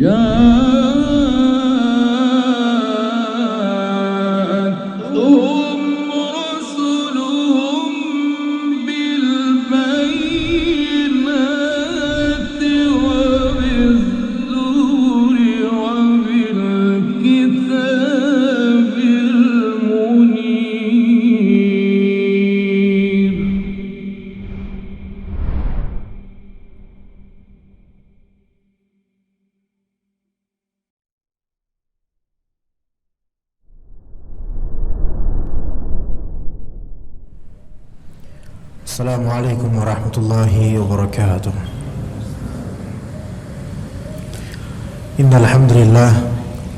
جاءتهم رسلهم بالبينات وبالزبر وبالكتاب المنير. Assalamualaikum warahmatullahi wabarakatuh. Innal hamdalillah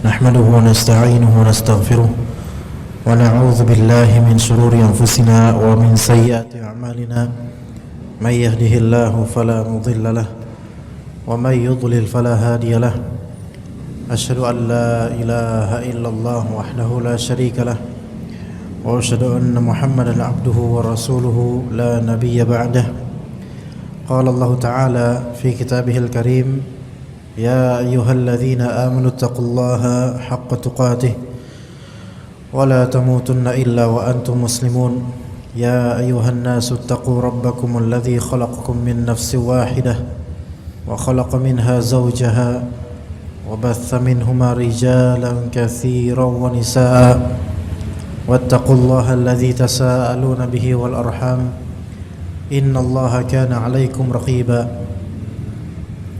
nahmaduhu wa nasta'inuhu wa nastaghfiruh wa na'udzu billahi min shururi anfusina wa min sayyiati a'malina. May yahdihillahu fala mudilla lahu wa may yudlil fala hadiya lahu. Asyhadu an la ilaha illallah wahdahu la syarika lahu wa asyhadu anna Muhammadan abduhu wa rasuluhu la nabiyya ba'dah. Qala Allah ta'ala fi kitabihil karim, ya ayyuhalladzina amanu taqullaha haqqa tuqatih wa la tamutunna illa wa antum muslimun. Ya ayyuhan nasu taqu rabbakumul ladzi khalaqakum min nafsin wahidah wa khalaqa minha zawjaha wa batha minhuma rijalan katsiran wa nisaa. واتقوا الله الذي تساءلون به والأرحام إن الله كان عليكم رقيبا.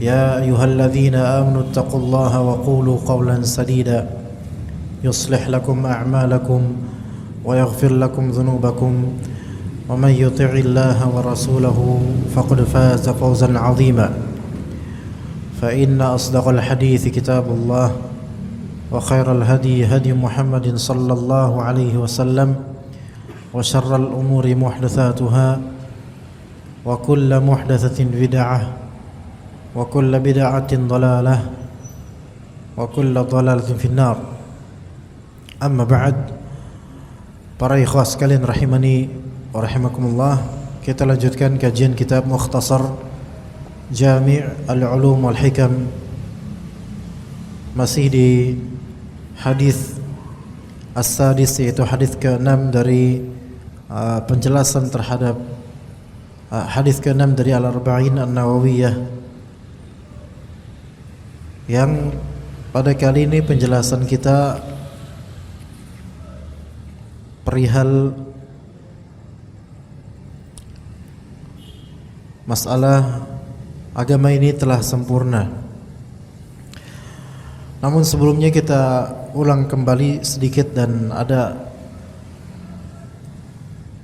يا أيها الذين آمنوا اتقوا الله وقولوا قولا سديدا يصلح لكم أعمالكم ويغفر لكم ذنوبكم ومن يطع الله ورسوله فقد فاز فوزا عظيما. فإن أصدق الحديث كتاب الله وخير الهدي هدي محمد صلى الله عليه وسلم وشر الأمور محدثاتها وكل محدثة بدعة وكل بدعة ضلالة وكل ضلالة في النار. أما بعد, para ikhwah sekalian rahimani wa rahimakumullah, kita lanjutkan kajian kitab Mukhtasar Jami' al-Ulum wal Hikam, masih di hadis as-sadis, yaitu hadis ke-6 dari penjelasan terhadap hadis ke-6 dari Al-Arba'in An-Nawawiyah, yang pada kali ini penjelasan kita perihal masalah agama ini telah sempurna. Namun sebelumnya kita ulang kembali sedikit, dan ada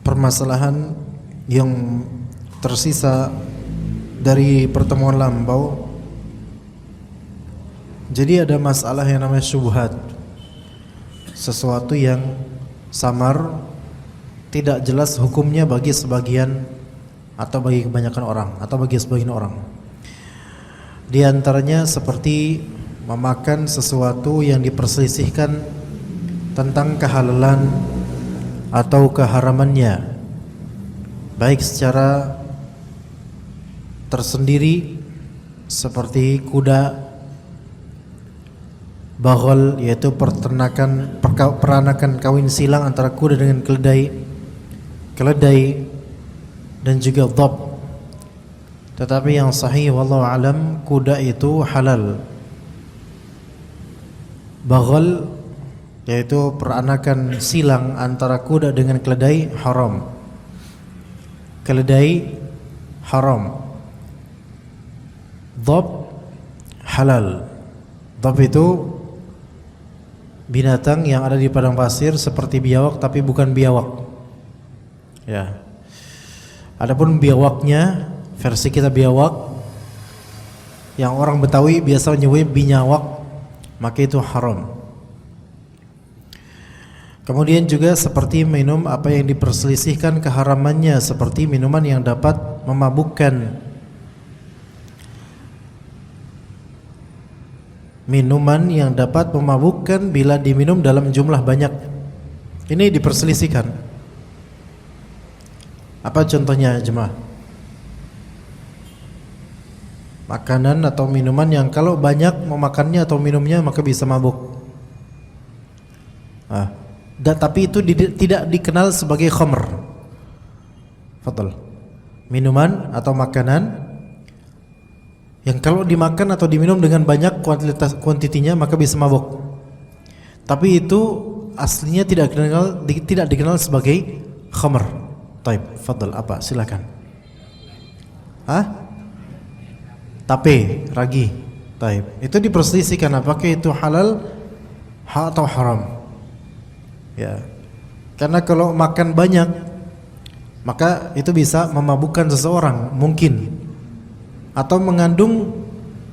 permasalahan yang tersisa dari pertemuan lampau. Jadi ada masalah yang namanya syubhat, sesuatu yang samar, tidak jelas hukumnya bagi sebagian atau bagi kebanyakan orang atau bagi sebagian orang. Di antaranya seperti memakan sesuatu yang diperselisihkan tentang kehalalan atau keharamannya, baik secara tersendiri seperti kuda, baghal, yaitu peranakan kawin silang antara kuda dengan keledai, dan juga dhab. Tetapi yang sahih wallahu alam, kuda itu halal. Baghal, yaitu peranakan silang antara kuda dengan keledai, haram. Keledai haram. Dhab halal. Dhab itu binatang yang ada di padang pasir seperti biawak, tapi bukan biawak. Ya. Adapun biawaknya, versi kita biawak, yang orang Betawi biasa menyebut binyawak, maka itu haram. Kemudian juga seperti minum apa yang diperselisihkan keharamannya, seperti minuman yang dapat memabukkan. Minuman yang dapat memabukkan bila diminum dalam jumlah banyak. Ini diperselisihkan. Apa contohnya jemaah? makanan atau minuman yang kalau banyak memakannya atau minumnya maka bisa mabuk. Tapi itu tidak dikenal sebagai khamr. Fadal. Minuman atau makanan yang kalau dimakan atau diminum dengan banyak kuantitinya maka bisa mabuk. Tapi itu aslinya tidak dikenal sebagai khamr. Taib, fadal, apa? Silakan. Tape, ragi. Taib. Itu diperselisihkan apakah itu halal atau haram. Ya. Karena kalau makan banyak maka itu bisa memabukkan seseorang mungkin, atau mengandung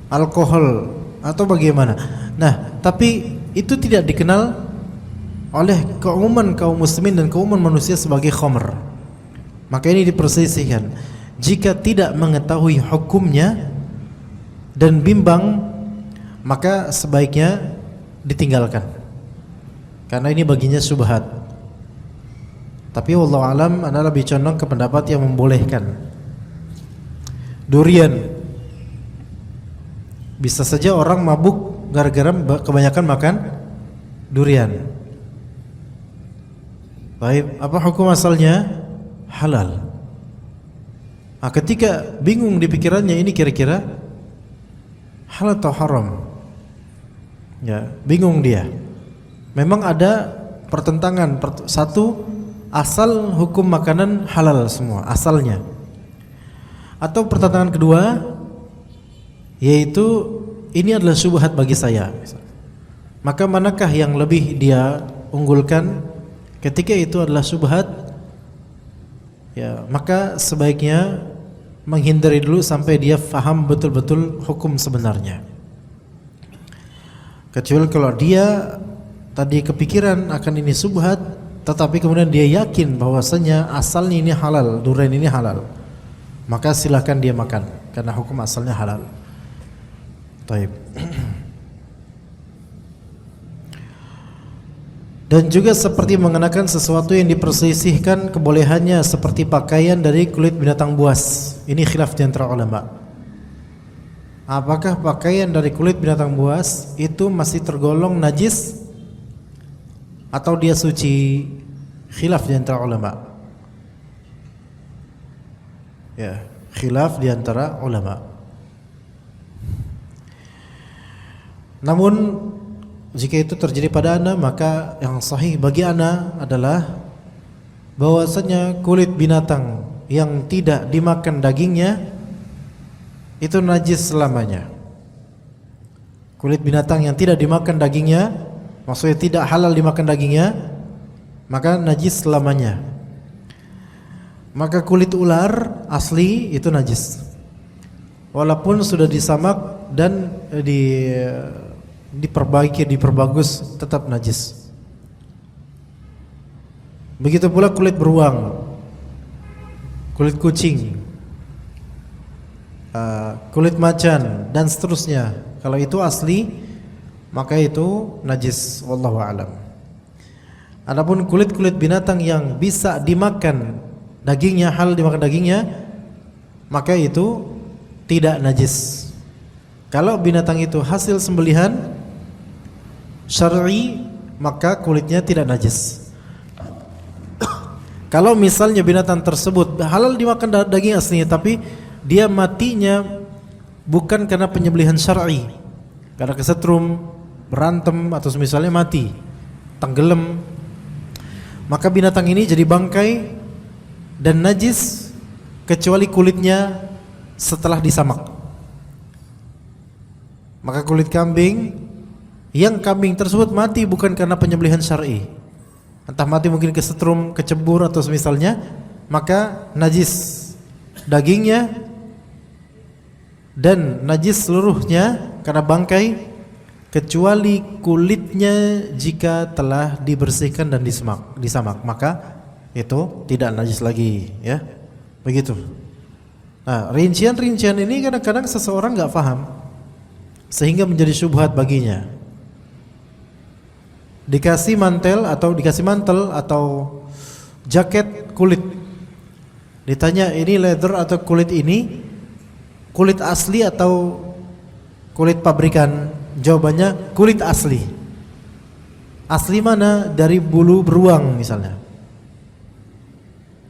alkohol atau bagaimana. Nah, tapi itu tidak dikenal oleh keumuman kaum muslimin dan keumuman manusia sebagai khamr. Maka ini diperselisihkan. Jika tidak mengetahui hukumnya dan bimbang, maka sebaiknya ditinggalkan. Karena ini baginya syubhat. Tapi wallahu alam, ana lebih condong ke pendapat yang membolehkan. Durian, bisa saja orang mabuk gara-gara kebanyakan makan durian. Baik, apa hukum asalnya? Halal. Ketika bingung di pikirannya ini kira-kira halal atau haram, ya bingung dia. Memang ada pertentangan. Satu, asal hukum makanan halal semua asalnya. Atau pertentangan kedua, yaitu ini adalah syubhat bagi saya. Maka manakah yang lebih dia unggulkan? Ketika itu adalah syubhat, ya maka sebaiknya menghindari dulu sampai dia faham betul-betul hukum sebenarnya. Kecuali kalau dia tadi kepikiran akan ini syubhat, tetapi kemudian dia yakin bahwasanya asalnya ini halal, durian ini halal, maka silakan dia makan karena hukum asalnya halal. Taib. Dan juga seperti mengenakan sesuatu yang diperselisihkan kebolehannya, seperti pakaian dari kulit binatang buas. Ini khilaf di antara ulama. Apakah pakaian dari kulit binatang buas itu masih tergolong najis atau dia suci? Khilaf di antara ulama. Ya, khilaf di antara ulama. Namun jika itu terjadi pada anda, maka yang sahih bagi anda adalah bahwasanya kulit binatang yang tidak dimakan dagingnya itu najis selamanya. Kulit binatang yang tidak dimakan dagingnya, maksudnya tidak halal dimakan dagingnya, maka najis selamanya. Maka kulit ular asli itu najis, walaupun sudah disamak dan diperbaiki, diperbagus, tetap najis. Begitu pula kulit beruang, kulit kucing, kulit macan dan seterusnya. Kalau itu asli, maka itu najis, wallahu alam. Adapun kulit-kulit binatang yang bisa dimakan dagingnya, halal dimakan dagingnya, maka itu tidak najis. Kalau binatang itu hasil sembelihan syar'i, maka kulitnya tidak najis. Kalau misalnya binatang tersebut halal dimakan daging aslinya, tapi dia matinya bukan karena penyembelihan syar'i, karena kesetrum, berantem atau misalnya mati, tenggelam, maka binatang ini jadi bangkai dan najis kecuali kulitnya setelah disamak. Maka kulit kambing, yang kambing tersebut mati bukan karena penyembelihan syar'i, entah mati mungkin kesetrum, kecebur atau semisalnya, maka najis dagingnya dan najis seluruhnya karena bangkai, kecuali kulitnya jika telah dibersihkan dan disamak, maka itu tidak najis lagi, ya. Begitu. Nah, rincian-rincian ini kadang-kadang seseorang enggak paham sehingga menjadi syubhat baginya. Dikasih mantel atau jaket kulit, ditanya ini leather atau kulit ini, kulit asli atau kulit pabrikan? Jawabannya kulit asli. Asli mana? Dari bulu beruang misalnya.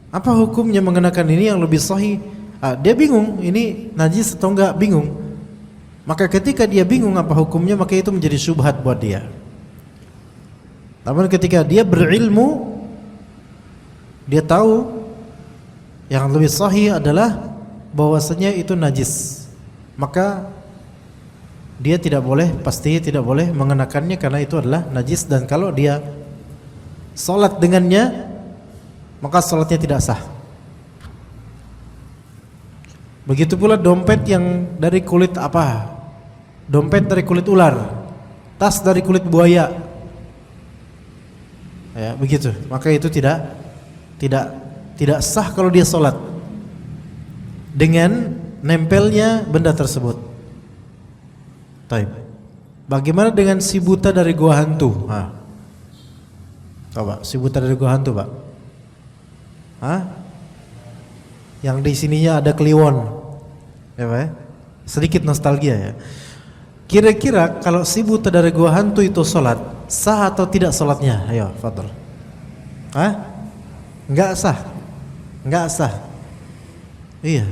Apa hukumnya mengenakan ini yang lebih sahih? Dia bingung, ini najis atau enggak, bingung. Maka ketika dia bingung apa hukumnya, maka itu menjadi syubhat buat dia. Namun ketika dia berilmu, dia tahu yang lebih sahih adalah bahwasanya itu najis, maka dia tidak boleh, pasti tidak boleh mengenakannya karena itu adalah najis. Dan kalau dia salat dengannya, maka salatnya tidak sah. Begitu pula dompet yang dari kulit apa? Dompet dari kulit ular, tas dari kulit buaya, ya begitu. Maka itu tidak sah kalau dia sholat dengan nempelnya benda tersebut. Taib. Bagaimana dengan si buta dari gua hantu? Coba si buta dari gua hantu, Pak. Yang di sininya ada kliwon, ya Pak ya? Sedikit nostalgia ya. Kira-kira kalau si buta dari gua hantu itu sholat, sah atau tidak sholatnya? Ayo, fadhol. Enggak sah. Enggak sah. Iya.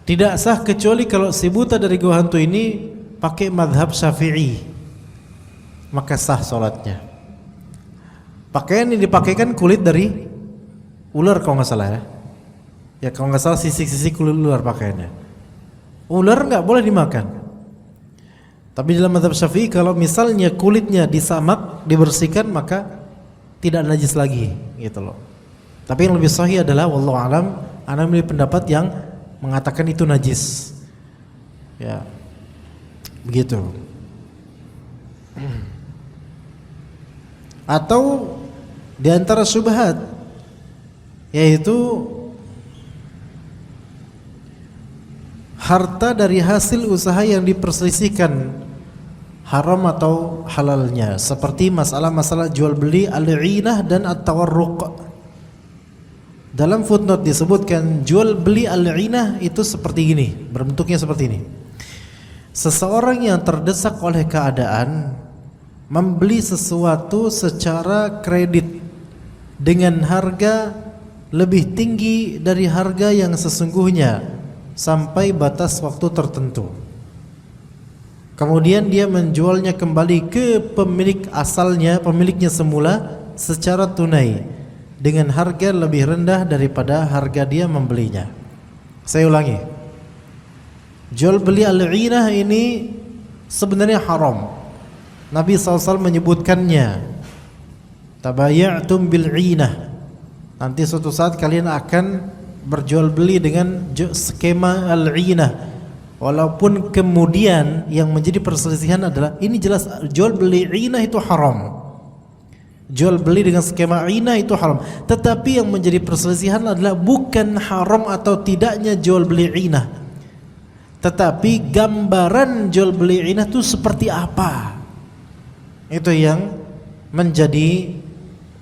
Tidak sah kecuali kalau si buta dari gua hantu ini pakai madhab Syafi'i, maka sah sholatnya. Pakaian yang dipakaikan kulit dari ular kalau nggak salah ya. Ya kalau nggak salah sisik-sisik kulit ular pakaiannya. Ular nggak boleh dimakan. Tapi dalam mazhab Syafi'i kalau misalnya kulitnya disamak, dibersihkan, maka tidak najis lagi, gitu loh. Tapi yang lebih sahih adalah wallahu alam, ana memilih pendapat yang mengatakan itu najis. Ya. Begitu. Atau di antara syubhat yaitu harta dari hasil usaha yang diperselisihkan haram atau halalnya, seperti masalah-masalah jual beli al-'inah dan at-tawarruq. Dalam footnote disebutkan jual beli al-'inah itu seperti ini, berbentuknya seperti ini. Seseorang yang terdesak oleh keadaan membeli sesuatu secara kredit dengan harga lebih tinggi dari harga yang sesungguhnya sampai batas waktu tertentu. Kemudian dia menjualnya kembali ke pemilik asalnya, pemiliknya semula secara tunai dengan harga lebih rendah daripada harga dia membelinya. Saya ulangi. Jual beli al-'inah ini sebenarnya haram. Nabi SAW menyebutkannya. Tabaya'tum bil-'inah. Nanti suatu saat kalian akan berjual beli dengan skema al-'inah. Walaupun kemudian yang menjadi perselisihan adalah ini jelas jual beli 'inah itu haram. Jual beli dengan skema 'inah itu haram. Tetapi yang menjadi perselisihan adalah bukan haram atau tidaknya jual beli 'inah, tetapi gambaran jual beli 'inah itu seperti apa. Itu yang menjadi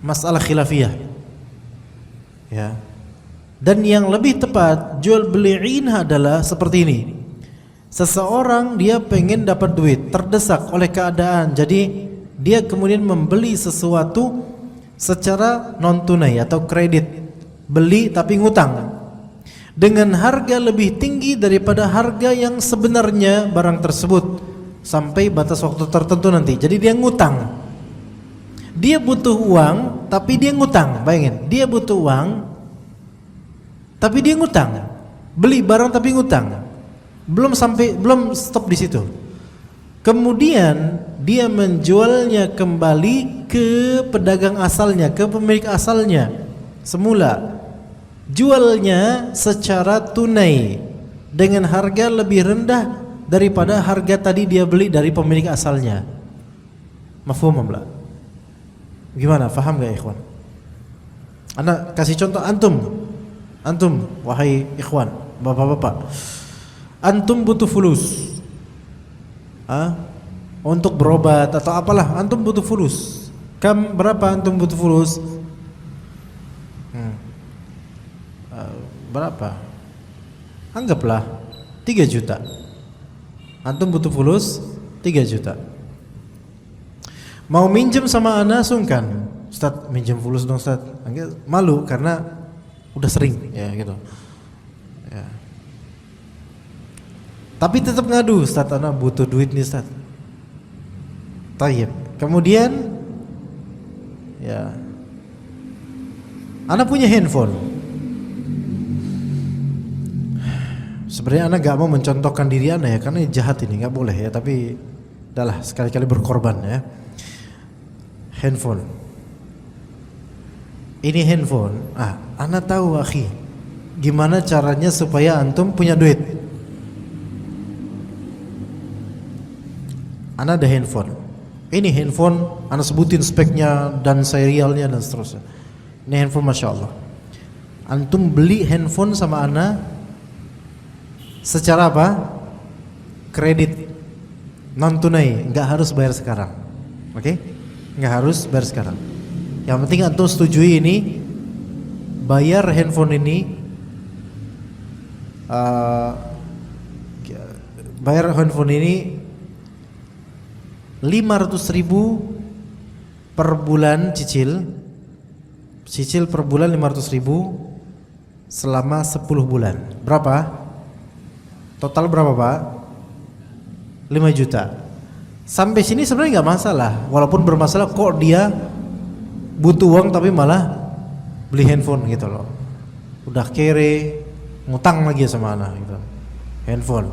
masalah khilafiyah. Ya. Dan yang lebih tepat jual beli 'inah adalah seperti ini. Seseorang dia pengen dapat duit, terdesak oleh keadaan, jadi dia kemudian membeli sesuatu secara non tunai atau kredit, beli tapi ngutang dengan harga lebih tinggi daripada harga yang sebenarnya barang tersebut sampai batas waktu tertentu nanti. Jadi dia ngutang, dia butuh uang tapi dia ngutang. Bayangin, dia butuh uang tapi dia ngutang, beli barang tapi ngutang. Belum stop di situ. Kemudian dia menjualnya kembali ke pedagang asalnya, ke pemilik asalnya semula. Jualnya secara tunai dengan harga lebih rendah daripada harga tadi dia beli dari pemilik asalnya. Mafhum enggak? Gimana? Faham enggak ikhwan? Ana kasih contoh antum wahai ikhwan, bapak-bapak. Antum butuh fulus untuk berobat atau apalah, antum butuh fulus. Berapa antum butuh fulus? Berapa? Anggaplah 3 juta. Antum butuh fulus 3 juta. Mau minjem sama ana sungkan. Ustaz, minjem fulus dong Ustaz. Malu karena udah sering ya gitu. Ya. Tapi tetap ngadu, Ustaz, ana butuh duit nih Ustaz. Tayyib. Kemudian ya, ana punya handphone. Sebenarnya ana gak mau mencontohkan diri ana ya, karena jahat ini, gak boleh ya. Tapi udahlah, sekali-kali berkorban ya. Handphone. Ini handphone. Ana tahu akhi, gimana caranya supaya antum punya duit. Ana ada handphone. Ini handphone, ana sebutin speknya dan serialnya dan seterusnya. Ini handphone Masya Allah. Antum beli handphone sama ana secara apa? Kredit, non tunai, nggak harus bayar sekarang. Oke? Nggak harus bayar sekarang. Yang penting antum setujui ini, bayar handphone ini, bayar handphone ini 500.000 per bulan cicil per bulan 500.000 selama 10 bulan. Berapa? Total berapa Pak? 5 juta. Sampai sini sebenarnya nggak masalah. Walaupun bermasalah kok dia butuh uang tapi malah beli handphone gitu loh. Udah kere, ngutang lagi sama anak gitu. Handphone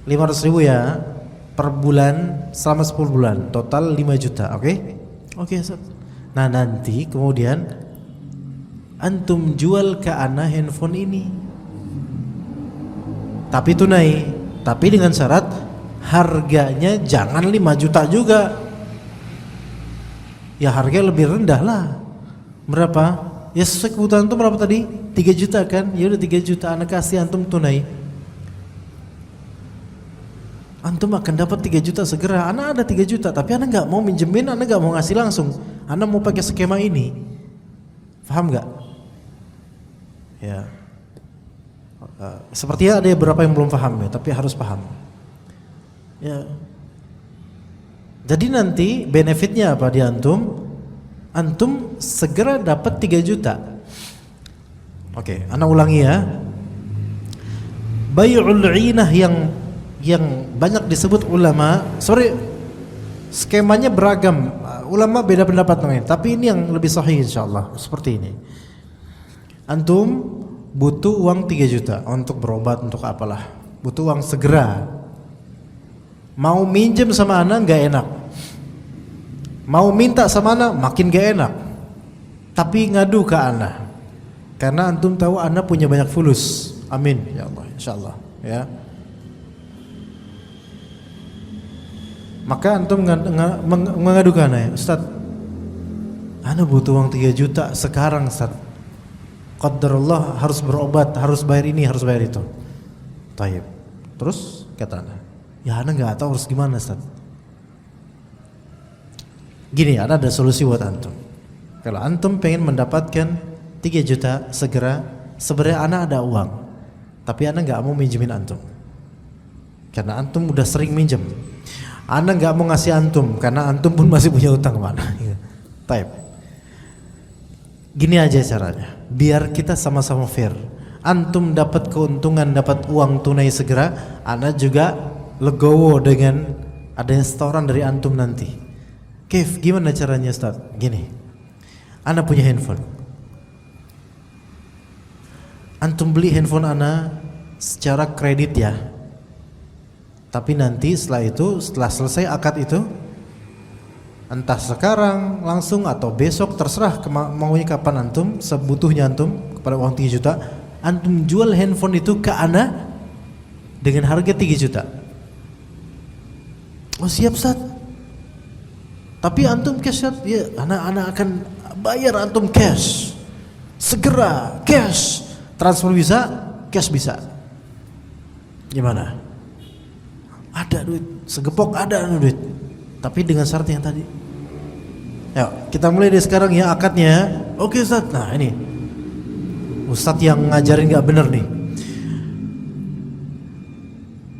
500.000 ya per bulan selama 10 bulan. Total 5 juta, oke? Oke, Ustaz. Nah nanti kemudian antum jual ke ana handphone ini, tapi tunai, tapi dengan syarat harganya jangan 5 juta juga. Ya harga lebih rendah lah. Berapa? Ya sesuai kebutuhan antum berapa tadi? 3 juta kan? Ya udah 3 juta ana kasih antum tunai. Antum akan dapat 3 juta segera. Ana ada 3 juta tapi ana enggak mau minjemin, ana enggak mau ngasih langsung. Ana mau pakai skema ini. Paham enggak? Ya. Sepertinya ada beberapa yang belum paham ya, tapi harus paham. Ya. Jadi nanti benefitnya apa di antum? Antum segera dapat 3 juta. Oke, ana ulangi ya. Bai'ul 'inah yang banyak disebut ulama, skemanya beragam. Ulama beda pendapat mengenai, tapi ini yang lebih sahih insyaallah. Seperti ini. Antum butuh uang 3 juta untuk berobat, untuk apalah. Butuh uang segera. Mau minjem sama ana enggak enak. Mau minta sama ana makin gak enak. Tapi ngadu ke ana. Karena antum tahu ana punya banyak fulus. Amin ya Allah, insyaallah ya. Maka antum mengadu ke ana, Ustaz, ana butuh uang 3 juta sekarang Ustaz. Qadarullah harus berobat, harus bayar ini, harus bayar itu. Tayyib. Terus kata ana, ya ana enggak tahu harus gimana Ustaz. Gini, ana ada solusi buat antum. Kalau antum pengen mendapatkan 3 juta segera, sebenarnya ana ada uang, tapi ana enggak mau minjemin antum. Karena antum udah sering minjem. Ana enggak mau ngasih antum karena antum pun masih punya utang mana. Taib. Gini aja caranya, biar kita sama-sama fair. Antum dapat keuntungan, dapat uang tunai segera, ana juga legowo dengan adanya setoran dari antum nanti. Kif, gimana caranya Ustaz? Gini, ana punya handphone. Antum beli handphone ana secara kredit ya. Tapi nanti setelah selesai akad itu, entah sekarang langsung atau besok, terserah maunya kapan antum, sebutuhnya antum kepada uang 3 juta, antum jual handphone itu ke ana dengan harga 3 juta. Oh siap Ustaz. Tapi antum cash ya, ana akan bayar antum cash. Segera cash. Transfer bisa, cash bisa. Gimana? Ada duit, segepok ada duit. Tapi dengan syarat yang tadi. Yuk, kita mulai dari sekarang ya akadnya. Oke Ustaz. Nah ini Ustaz yang ngajarin gak bener nih.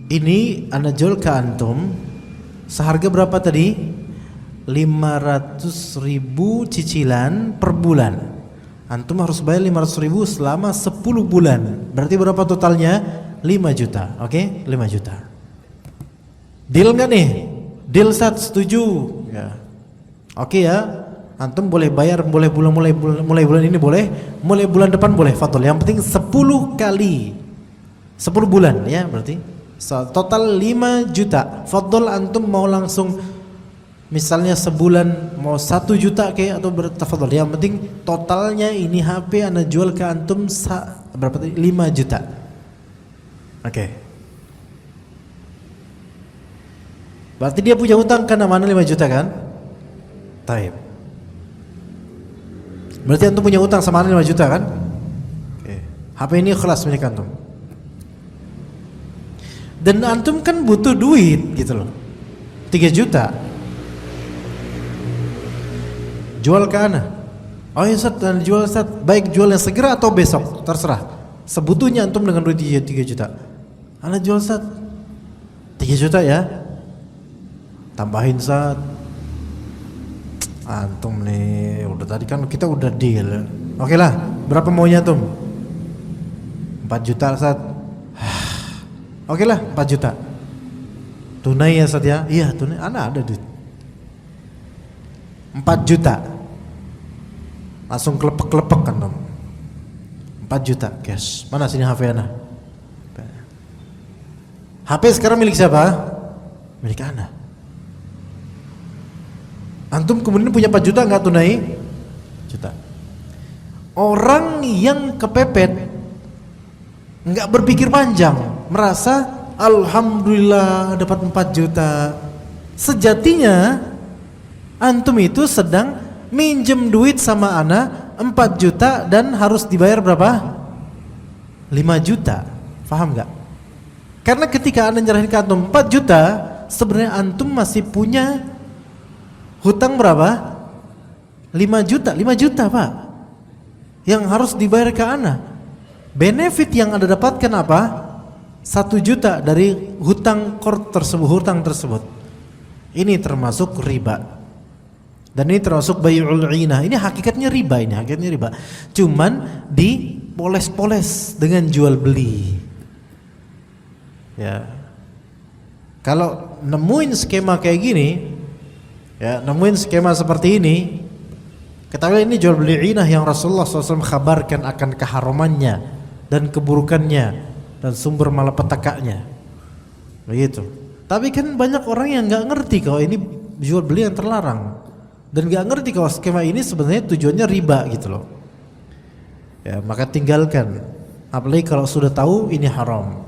Ini ana jual ke antum seharga berapa tadi? 500.000 cicilan per bulan. Antum harus bayar 500.000 selama 10 bulan. Berarti berapa totalnya? 5 juta. Oke, 5 juta. Deal nggak nih? Deal, Ustaz, setuju. Ya. Oke ya. Antum boleh bayar, boleh mulai bulan ini boleh, mulai bulan depan boleh. Fadol. Yang penting 10 kali. 10 bulan ya berarti. Total 5 juta. Fadol, antum mau langsung misalnya sebulan mau 1 juta kayak atau bertafadol. Yang penting totalnya ini HP ana jual ke antum berapa tadi? 5 juta. Oke. Berarti dia punya hutang kan mana 5 juta kan? Taib. Berarti antum punya hutang sama ana 5 juta kan? Oke. HP ini ikhlas milik antum. Dan antum kan butuh duit gitu loh. 3 juta. Jual ke ana. Oh ya Ustaz, jual Ustaz. Baik jualnya segera atau besok, terserah. Sebutuhnya antum dengan duit 3 juta. Ana jual Ustaz. 3 juta ya. Tambahin Ustaz. Antum nih, udah tadi kan kita udah deal. Oke lah, berapa maunya antum? 4 juta Ustaz. Oke lah, 4 juta. Tunai ya Ustaz ya? Iya tunai, ana ada duit 4 juta. Langsung kelepek-kelepek kan dong. 4 juta cash. Mana sini HP ana? HP sekarang milik siapa? Milik ana. Antum kemudian punya 4 juta nggak tunai? Juta. Orang yang kepepet nggak berpikir panjang, merasa alhamdulillah dapat 4 juta. Sejatinya antum itu sedang minjem duit sama ana 4 juta dan harus dibayar berapa? 5 juta. Paham nggak? Karena ketika anda nyerahin ke antum 4 juta, sebenarnya antum masih punya hutang berapa? 5 juta. 5 juta Pak, yang harus dibayar ke ana. Benefit yang anda dapatkan apa? 1 juta dari hutang tersebut. Ini termasuk riba. Dan ini termasuk bai'ul 'inah. Ini hakikatnya riba, Cuman dipoles-poles dengan jual beli. Ya. Kalau nemuin skema kayak gini, ya, nemuin skema seperti ini, ketahui ini jual beli 'inah yang Rasulullah SAW khabarkan akan keharamannya dan keburukannya dan sumber malapetakaannya. Begitu. Tapi kan banyak orang yang nggak ngerti kalau ini jual beli yang terlarang dan nggak ngerti kalau skema ini sebenarnya tujuannya riba gitu loh. Ya, maka tinggalkan. Apalagi kalau sudah tahu ini haram.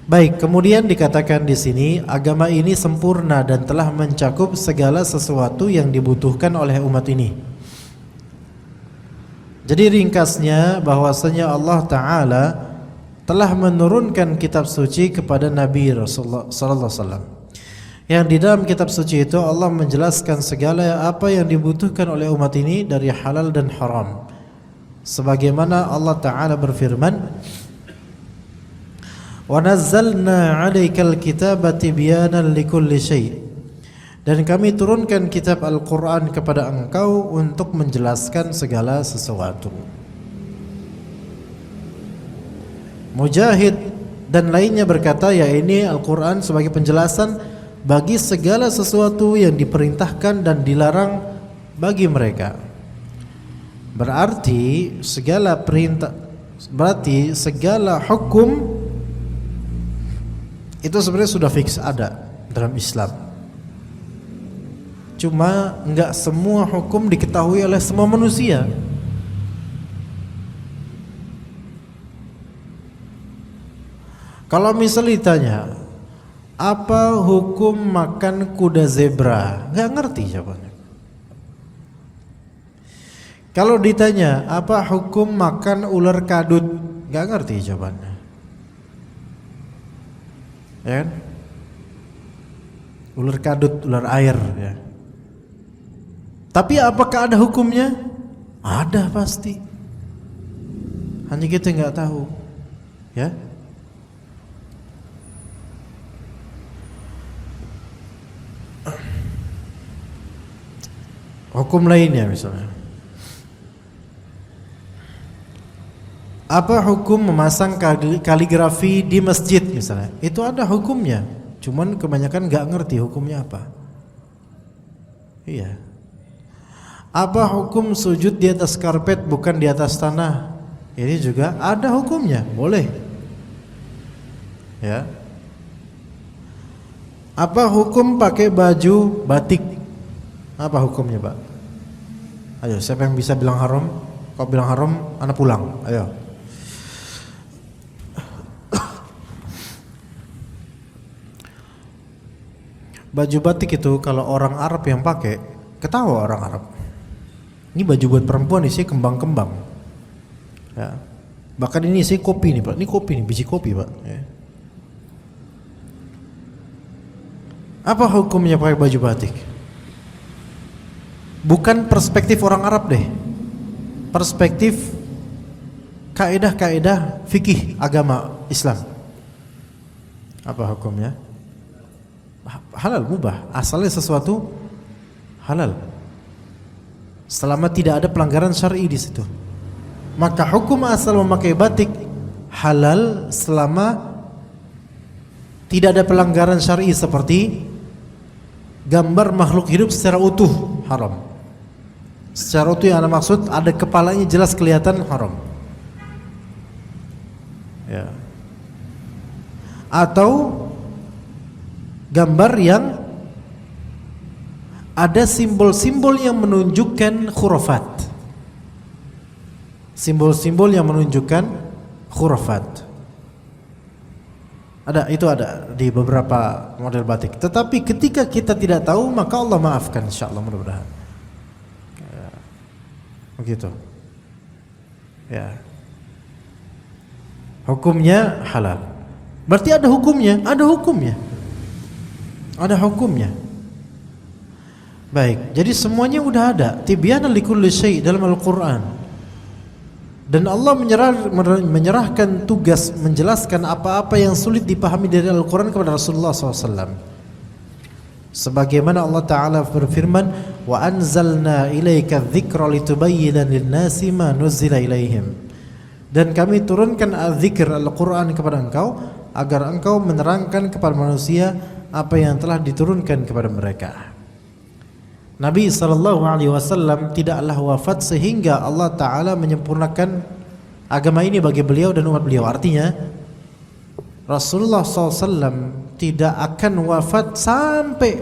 Baik, kemudian dikatakan di sini agama ini sempurna dan telah mencakup segala sesuatu yang dibutuhkan oleh umat ini. Jadi ringkasnya bahwasanya Allah Ta'ala telah menurunkan kitab suci kepada Nabi Rasulullah sallallahu alaihi wasallam. Yang di dalam kitab suci itu Allah menjelaskan segala apa yang dibutuhkan oleh umat ini dari halal dan haram. Sebagaimana Allah Ta'ala berfirman, "Wa nazzalna 'alaikal kitaba tibyanan likulli syai'." Dan kami turunkan kitab Al-Quran kepada engkau untuk menjelaskan segala sesuatu. Mujahid dan lainnya berkata, ya ini Al-Quran sebagai penjelasan bagi segala sesuatu yang diperintahkan dan dilarang bagi mereka. Berarti segala hukum itu sebenarnya sudah fix ada dalam Islam. Cuma enggak semua hukum diketahui oleh semua manusia. Kalau misalnya ditanya, apa hukum makan kuda zebra? Enggak ngerti jawabannya. Kalau ditanya, apa hukum makan ular kadut? Enggak ngerti jawabannya. Ya kan? Ular kadut, ular air ya. Tapi apakah ada hukumnya? Ada pasti. Hanya kita nggak tahu, ya. Hukum lainnya misalnya, apa hukum memasang kaligrafi di masjid misalnya? Itu ada hukumnya, cuman kebanyakan nggak ngerti hukumnya apa. Iya. Apa hukum sujud di atas karpet bukan di atas tanah? Ini juga ada hukumnya, boleh. Ya. Apa hukum pakai baju batik? Apa hukumnya, Pak? Ayo, siapa yang bisa bilang haram? Kalau bilang haram, anak pulang. Ayo. Baju batik itu kalau orang Arab yang pakai, ketawa orang Arab. Ini baju buat perempuan isi kembang-kembang. Ya. Bahkan ini isi kopi nih, Pak. Ini kopi nih, biji kopi, Pak. Ya. Apa hukumnya pakai baju batik? Bukan perspektif orang Arab deh. Perspektif kaidah-kaidah fikih agama Islam. Apa hukumnya? Halal, mubah. Asalnya sesuatu halal. Selama tidak ada pelanggaran syar'i di situ. Maka hukum asal memakai batik halal selama tidak ada pelanggaran syar'i seperti gambar makhluk hidup secara utuh, haram. Secara utuh yang ada maksud ada kepalanya jelas kelihatan, haram. Ya. Atau gambar yang ada simbol-simbol yang menunjukkan khurafat. Simbol-simbol yang menunjukkan khurafat. Itu ada di beberapa model batik. Tetapi ketika kita tidak tahu, maka Allah maafkan, insyaallah, mudah-mudahan. Ya. Begitu. Ya. Hukumnya halal. Berarti ada hukumnya, ada hukumnya. Ada hukumnya. Baik, jadi semuanya udah ada. Tibyana likulli syai' dalam Al-Qur'an. Dan Allah menyerahkan tugas menjelaskan apa-apa yang sulit dipahami dari Al-Quran kepada Rasulullah SAW. Sebagaimana Allah Ta'ala berfirman, wa anzalna ilaika dzikra litubayyana lin-nasi ma nuzzila ilaihim. Dan kami turunkan az-zikr Al-Quran kepada engkau agar engkau menerangkan kepada manusia apa yang telah diturunkan kepada mereka. Nabi SAW tidaklah wafat sehingga Allah Ta'ala menyempurnakan agama ini bagi beliau dan umat beliau. Artinya Rasulullah SAW tidak akan wafat sampai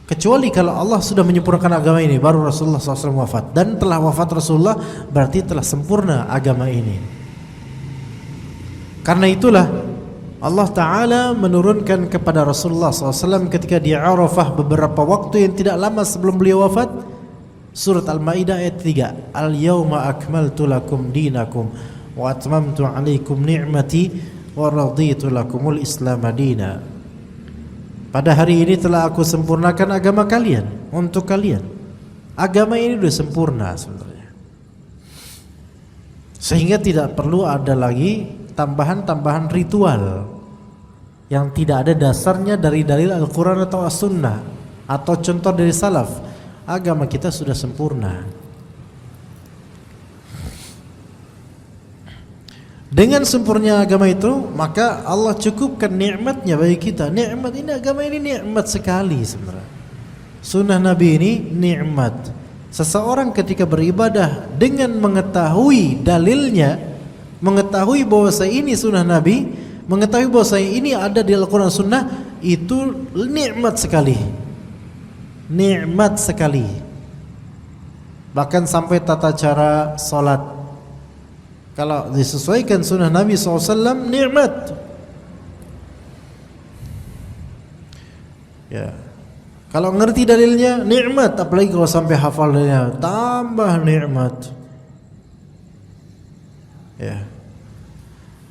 kecuali kalau Allah sudah menyempurnakan agama ini, baru Rasulullah SAW wafat. Dan telah wafat Rasulullah berarti telah sempurna agama ini. Karena itulah Allah Ta'ala menurunkan kepada Rasulullah SAW ketika di Arafah beberapa waktu yang tidak lama sebelum beliau wafat, surat Al-Ma'idah ayat 3, Al-yawma akmaltu lakum dinakum wa atmamtu alaikum ni'mati wa raditu lakumul islam dina. Pada hari ini telah aku sempurnakan agama kalian untuk kalian. Agama ini sudah sempurna sebenarnya, sehingga tidak perlu ada lagi tambahan-tambahan ritual yang tidak ada dasarnya dari dalil Al-Quran atau As-Sunnah atau contoh dari salaf. Agama kita sudah sempurna. Dengan sempurna agama itu, maka Allah cukupkan nikmatnya bagi kita. Nikmat ini, agama ini nikmat sekali sebenarnya. Sunnah Nabi ini nikmat. Seseorang ketika beribadah dengan mengetahui dalilnya, mengetahui bahwa ini sunnah Nabi, mengetahui bahwa ini ada di Al-Quran Sunnah, itu nikmat sekali. Nikmat sekali. Bahkan sampai tata cara salat, kalau disesuaikan sunnah Nabi SAW, nikmat. Ya. Kalau ngerti dalilnya, nikmat. Apalagi kalau sampai hafal dalilnya, tambah nikmat. Ya.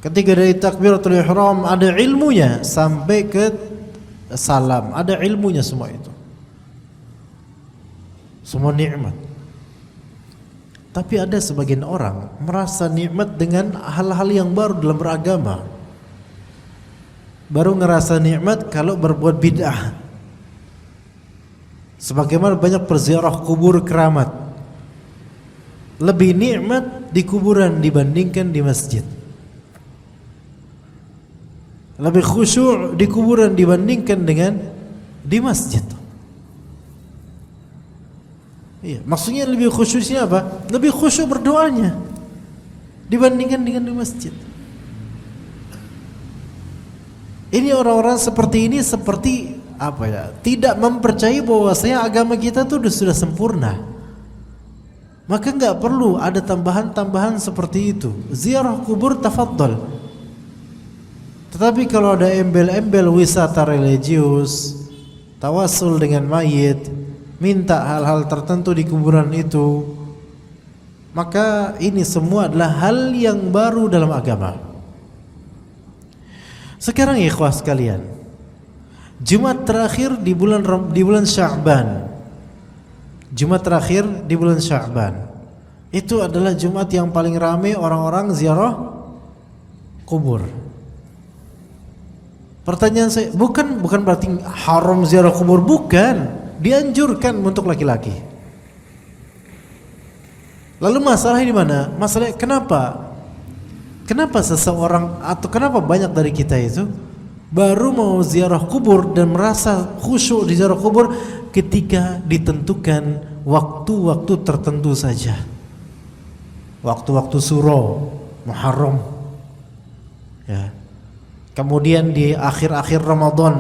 Ketika dari takbiratul ihram ada ilmunya sampai ke salam, ada ilmunya semua itu. Semua nikmat. Tapi ada sebagian orang merasa nikmat dengan hal-hal yang baru dalam beragama. Baru ngerasa nikmat kalau berbuat bid'ah. Sebagaimana banyak perziarah kubur keramat. Lebih nikmat di kuburan dibandingkan di masjid. Lebih khusyuk di kuburan dibandingkan dengan di masjid. Iya, maksudnya lebih khusyuknya apa? Lebih khusyuk berdoanya dibandingkan dengan di masjid. Ini orang-orang seperti ini seperti apa ya? Tidak mempercayai bahwasanya agama kita tuh sudah sempurna. Maka enggak perlu ada tambahan-tambahan seperti itu. Ziarah kubur tafadhol. Tetapi kalau ada embel-embel wisata religius, tawasul dengan mayit, minta hal-hal tertentu di kuburan itu, maka ini semua adalah hal yang baru dalam agama. Sekarang ya ikhwah sekalian, Jumat terakhir di bulan Sya'ban. Jumat terakhir di bulan Sya'ban. Itu adalah Jumat yang paling ramai orang-orang ziarah kubur. Pertanyaan saya, bukan berarti haram ziarah kubur, bukan. Dianjurkan untuk laki-laki. Lalu masalahnya di mana? Masalahnya kenapa? Kenapa seseorang atau kenapa banyak dari kita itu baru mau ziarah kubur dan merasa khusyuk di ziarah kubur ketika ditentukan waktu-waktu tertentu saja. Waktu-waktu suro, Muharram. Ya. Kemudian di akhir-akhir Ramadan,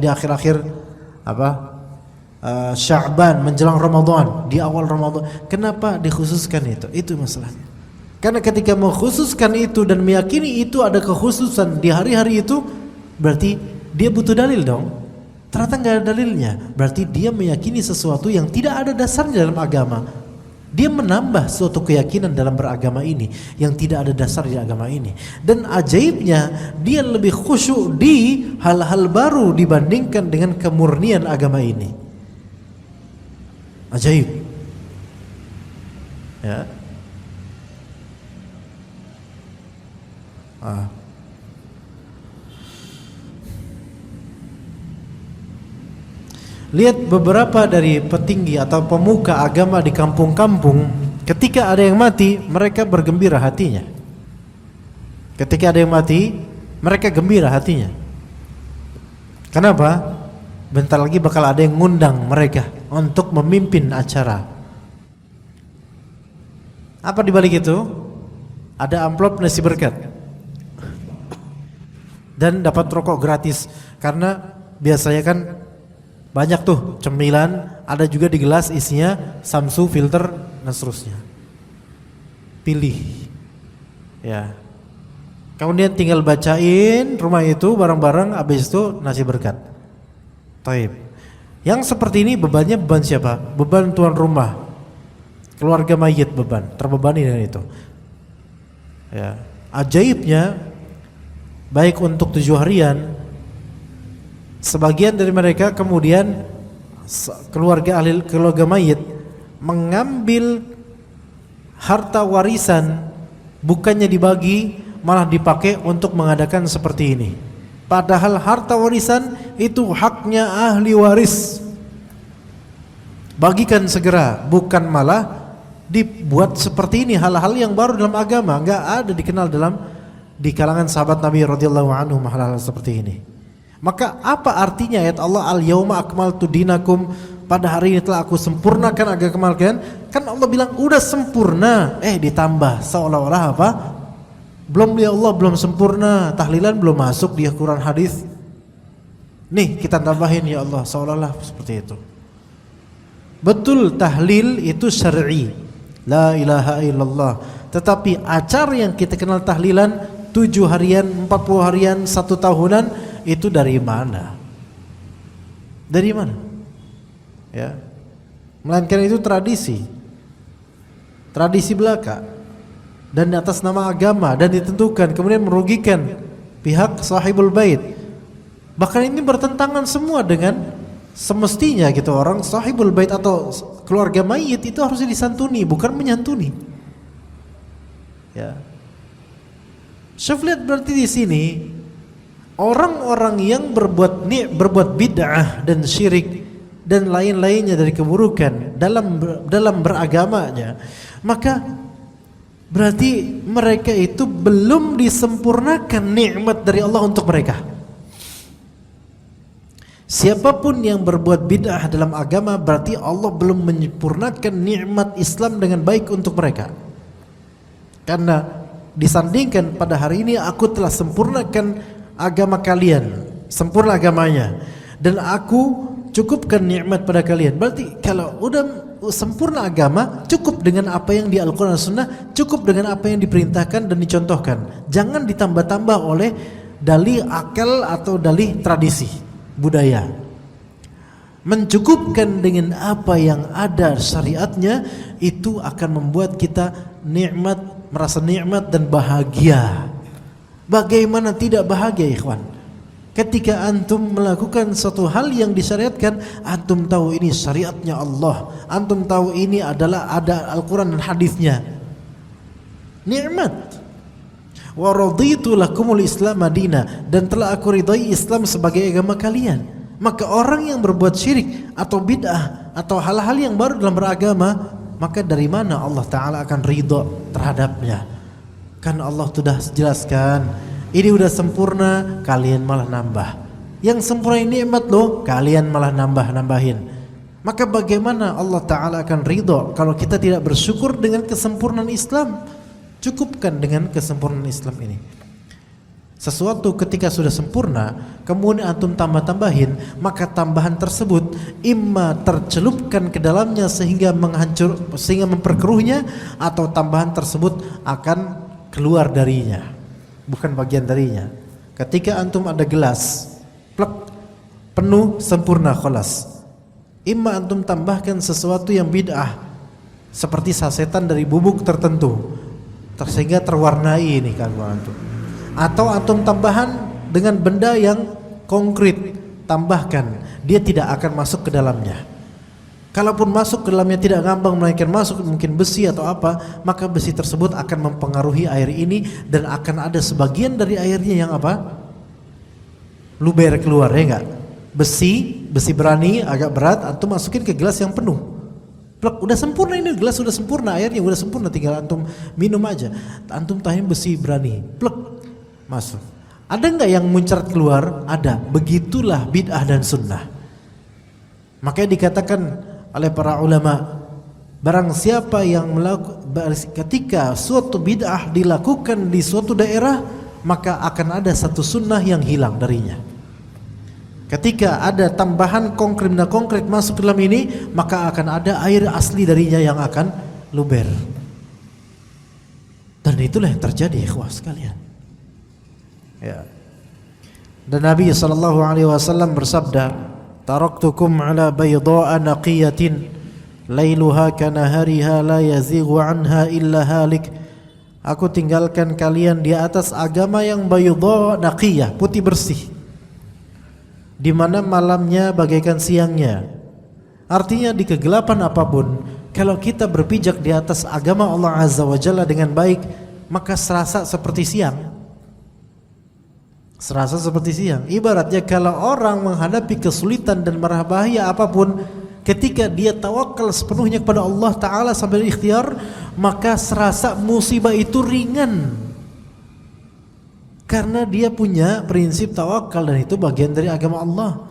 di akhir-akhir Sya'ban menjelang Ramadan, di awal Ramadan. Kenapa dikhususkan itu? Itu masalahnya. Karena ketika mengkhususkan itu dan meyakini itu ada kekhususan di hari-hari itu, berarti dia butuh dalil dong. Ternyata nggak ada dalilnya. Berarti dia meyakini sesuatu yang tidak ada dasarnya dalam agama. Dia menambah suatu keyakinan dalam beragama ini yang tidak ada dasar di agama ini. Dan ajaibnya dia lebih khusyuk di hal-hal baru dibandingkan dengan kemurnian agama ini. Ajaib. Ya. Lihat beberapa dari petinggi atau pemuka agama di kampung-kampung, ketika ada yang mati, mereka bergembira hatinya. Ketika ada yang mati, mereka gembira hatinya. Kenapa? Bentar lagi bakal ada yang ngundang mereka untuk memimpin acara. Apa di balik itu? Ada amplop nasi berkat dan dapat rokok gratis. Karena biasanya kan banyak tuh cemilan, ada juga di gelas isinya samsu, filter, dan seterusnya. Pilih, ya. Kemudian tinggal bacain rumah itu bareng-bareng, habis itu nasi berkat. Taib. Yang seperti ini bebannya beban siapa? Beban tuan rumah, keluarga mayit beban, terbebani dengan itu. Ya. Ajaibnya, baik untuk 7 harian. Sebagian dari mereka kemudian keluarga mayit mengambil harta warisan, bukannya dibagi, malah dipakai untuk mengadakan seperti ini. Padahal harta warisan itu haknya ahli waris. Bagikan segera, bukan malah dibuat seperti ini. Hal-hal yang baru dalam agama, enggak ada dikenal di kalangan sahabat Nabi radhiyallahu anhu hal-hal seperti ini. Maka apa artinya ayat Allah al-yauma akmaltu dinakum, pada hari ini telah aku sempurnakan agama kalian? Kan Allah bilang udah sempurna, ditambah seolah-olah apa? Belum, ya Allah belum sempurna, tahlilan belum masuk di Quran hadis. Nih kita tambahin ya Allah, seolah-olah seperti itu. Betul, tahlil itu syar'i, la ilaha illallah. Tetapi acara yang kita kenal tahlilan 7 harian, 40 harian, 1 tahunan, itu dari mana? Dari mana? Ya. Melainkan itu tradisi belaka dan di atas nama agama dan ditentukan, kemudian merugikan pihak sahibul bait. Bahkan ini bertentangan semua dengan semestinya gitu. Orang sahibul bait atau keluarga mayit itu harusnya disantuni, bukan menyantuni. Ya. Syaf lihat berarti di sini orang-orang yang berbuat bid'ah dan syirik dan lain-lainnya dari keburukan dalam beragamanya, maka berarti mereka itu belum disempurnakan nikmat dari Allah untuk mereka. Siapapun yang berbuat bid'ah dalam agama berarti Allah belum menyempurnakan nikmat Islam dengan baik untuk mereka. Karena disandingkan pada hari ini aku telah sempurnakan agama kalian, sempurna agamanya, dan aku cukupkan nikmat pada kalian. Berarti kalau udah sempurna agama, cukup dengan apa yang di Al-Quran dan Sunnah, cukup dengan apa yang diperintahkan dan dicontohkan. Jangan ditambah-tambah oleh dalih akal atau dalih tradisi budaya. Mencukupkan dengan apa yang ada syariatnya, itu akan membuat kita nikmat, merasa nikmat dan bahagia. Bagaimana tidak bahagia, ikhwan? Ketika antum melakukan suatu hal yang disyariatkan, antum tahu ini syariatnya Allah, antum tahu ini adalah ada Al-Quran dan hadisnya, nikmat. Wa raditu lakumul Islam madina, dan telah aku ridai Islam sebagai agama kalian. Maka orang yang berbuat syirik atau bid'ah atau hal-hal yang baru dalam beragama, maka dari mana Allah Ta'ala akan ridha terhadapnya? Kan Allah sudah jelaskan, ini udah sempurna, kalian malah nambah. Yang sempurna ini nikmat loh, kalian malah nambahin. Maka bagaimana Allah Ta'ala akan ridha kalau kita tidak bersyukur dengan kesempurnaan Islam? Cukupkan dengan kesempurnaan Islam ini. Sesuatu ketika sudah sempurna, kemudian antum tambah-tambahin, maka tambahan tersebut imma tercelupkan ke dalamnya sehingga memperkeruhnya, atau tambahan tersebut akan keluar darinya, bukan bagian darinya. Ketika antum ada gelas, plek, penuh sempurna, khalas. Imma antum tambahkan sesuatu yang bid'ah, seperti sasetan dari bubuk tertentu, sehingga terwarnai ini kan antum. Atau antum tambahan dengan benda yang konkret, tambahkan, dia tidak akan masuk ke dalamnya. Kalaupun masuk ke dalamnya tidak ngambang, melainkan masuk mungkin besi atau apa, maka besi tersebut akan mempengaruhi air ini, dan akan ada sebagian dari airnya yang apa? Luber keluar, ya enggak? Besi berani agak berat, antum masukin ke gelas yang penuh. Plek, udah sempurna ini, gelas sudah sempurna, airnya udah sempurna, tinggal antum minum aja. Antum tahin besi berani, plek, masuk. Ada enggak yang muncrat keluar? Ada. Begitulah bid'ah dan sunnah. Makanya dikatakan oleh para ulama, barang siapa yang ketika suatu bid'ah dilakukan di suatu daerah, maka akan ada satu sunnah yang hilang darinya. Ketika ada tambahan konkret masuk ke dalam ini, maka akan ada air asli darinya yang akan luber. Dan itulah yang terjadi, ikhwah sekalian. Ya. Dan Nabi SAW bersabda, taraktukum ala bayda'a naqiyatin lailuha kanahariha la yazighu anha illa halik. Aku tinggalkan kalian di atas agama yang baydha' naqiyah, putih bersih, di mana malamnya bagaikan siangnya. Artinya di kegelapan apapun, kalau kita berpijak di atas agama Allah Azza wa Jalla dengan baik, maka serasa seperti siang. Serasa seperti siang. Ibaratnya kalau orang menghadapi kesulitan dan mara bahaya apapun, ketika dia tawakal sepenuhnya kepada Allah Ta'ala sambil ikhtiar, maka serasa musibah itu ringan, karena dia punya prinsip tawakal, dan itu bagian dari agama Allah.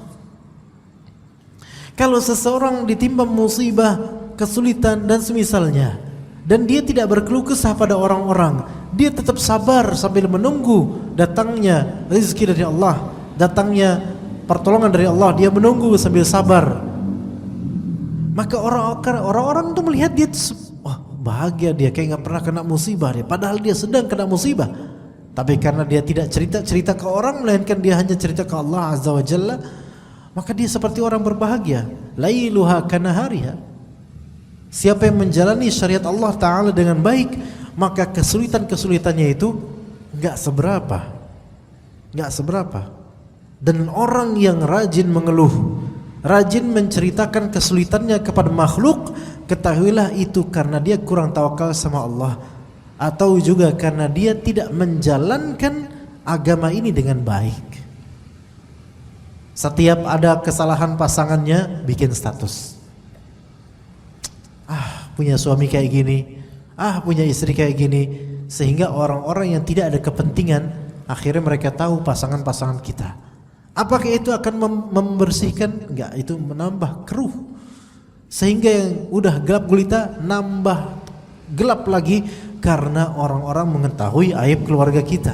Kalau seseorang ditimpa musibah, kesulitan dan semisalnya, dan dia tidak berkeluh kesah pada orang-orang, dia tetap sabar sambil menunggu datangnya rezeki dari Allah, datangnya pertolongan dari Allah, dia menunggu sambil sabar. Maka orang-orang itu melihat dia, wah bahagia dia, kayak nggak pernah kena musibah dia, padahal dia sedang kena musibah. Tapi karena dia tidak cerita ke orang, melainkan dia hanya cerita ke Allah Azza wa Jalla, maka dia seperti orang berbahagia. Lailuha kanahariha. Siapa yang menjalani syariat Allah Ta'ala dengan baik, maka kesulitan-kesulitannya itu enggak seberapa. Dan orang yang rajin mengeluh, rajin menceritakan kesulitannya kepada makhluk, ketahuilah itu karena dia kurang tawakal sama Allah, atau juga karena dia tidak menjalankan agama ini dengan baik. Setiap ada kesalahan pasangannya bikin status. Punya suami kayak gini, punya istri kayak gini, sehingga orang-orang yang tidak ada kepentingan akhirnya mereka tahu pasangan-pasangan kita. Apakah itu akan membersihkan? Enggak, itu menambah keruh. Sehingga yang udah gelap gulita nambah gelap lagi karena orang-orang mengetahui aib keluarga kita.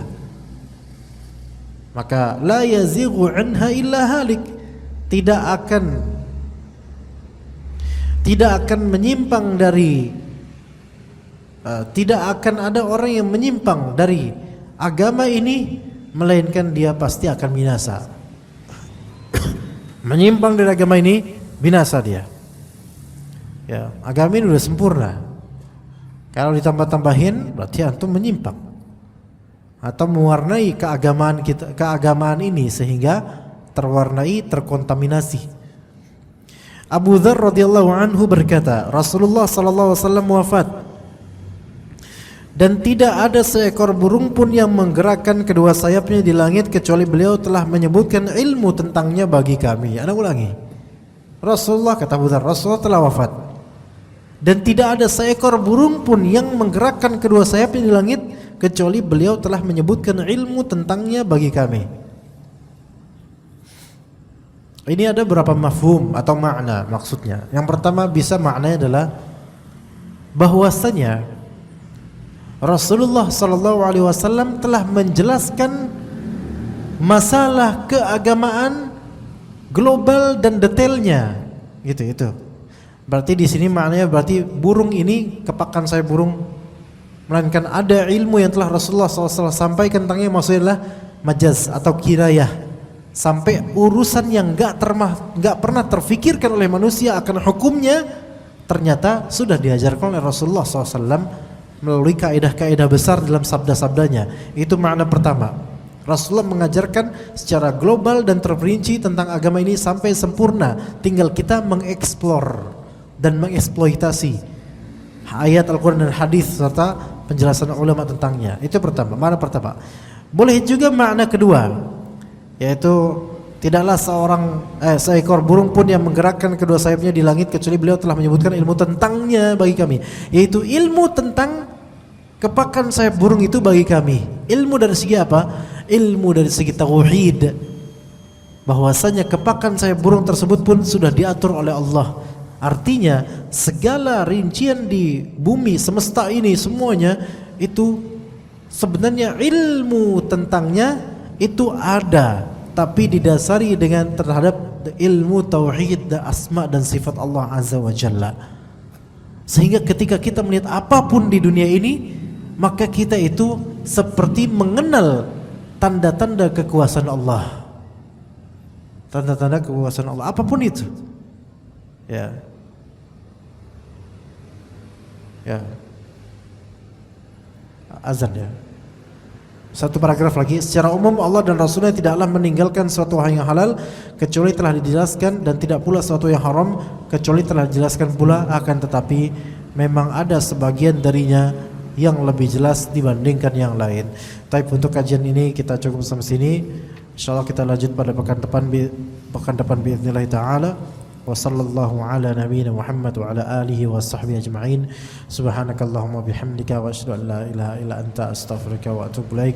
Maka la yazighu anha illa halik, tidak akan menyimpang dari tidak akan ada orang yang menyimpang dari agama ini melainkan dia pasti akan binasa. Menyimpang dari agama ini binasa dia. Ya, agama ini sudah sempurna. Kalau ditambah-tambahin berarti antum menyimpang atau mewarnai keagamaan ini sehingga terkontaminasi. Abu Dzar radhiyallahu anhu berkata, Rasulullah sallallahu alaihi wasallam wafat dan tidak ada seekor burung pun yang menggerakkan kedua sayapnya di langit kecuali beliau telah menyebutkan ilmu tentangnya bagi kami. Ana ulangi. Rasulullah, kata Abu Dzar, Rasulullah telah wafat dan tidak ada seekor burung pun yang menggerakkan kedua sayapnya di langit kecuali beliau telah menyebutkan ilmu tentangnya bagi kami. Ini ada beberapa mafhum atau makna maksudnya. Yang pertama bisa maknanya adalah bahwasanya Rasulullah sallallahu alaihi wasallam telah menjelaskan masalah keagamaan global dan detailnya. Gitu. Berarti di sini maknanya berarti burung ini kepakan saya burung, melainkan ada ilmu yang telah Rasulullah SAW sampaikan tentangnya, maksudnya adalah majaz atau kirayah, sampai urusan yang enggak pernah terfikirkan oleh manusia akan hukumnya ternyata sudah diajarkan oleh Rasulullah SAW melalui kaidah-kaidah besar dalam sabda-sabdanya. Itu makna pertama. Rasulullah mengajarkan secara global dan terperinci tentang agama ini sampai sempurna, tinggal kita mengeksplor dan mengeksploitasi ayat Al-Quran dan hadis serta penjelasan ulama tentangnya. Itu pertama, makna pertama. Boleh juga makna kedua, yaitu tidaklah seekor burung pun yang menggerakkan kedua sayapnya di langit kecuali beliau telah menyebutkan ilmu tentangnya bagi kami, yaitu ilmu tentang kepakan sayap burung itu bagi kami. Ilmu dari segi apa? Ilmu dari segi tauhid, bahwasanya kepakan sayap burung tersebut pun sudah diatur oleh Allah. Artinya segala rincian di bumi semesta ini semuanya itu sebenarnya ilmu tentangnya itu ada, tapi didasari dengan terhadap ilmu tauhid dan asma dan sifat Allah Azza wa Jalla. Sehingga ketika kita melihat apapun di dunia ini, maka kita itu seperti mengenal tanda-tanda kekuasaan Allah. Tanda-tanda kekuasaan Allah apapun itu. Ya. Azan ya. Satu paragraf lagi. Secara umum Allah dan Rasulnya tidaklah meninggalkan suatu hal yang halal kecuali telah dijelaskan, dan tidak pula suatu yang haram kecuali telah dijelaskan pula. Akan tetapi memang ada sebagian darinya yang lebih jelas dibandingkan yang lain. Tapi untuk kajian ini kita cukup sampai sini. Insyaallah kita lanjut pada pekan depan biidznillah taala. Wa sallallahu ala nabiyyina Muhammad wa ala alihi wa sahbihi ajma'in. Subhanakallahumma bihamdika wa asyhadu an la ilaha illa anta astaghfiruka wa atubu ilaik.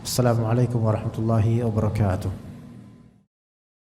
Assalamualaikum warahmatullahi wabarakatuh.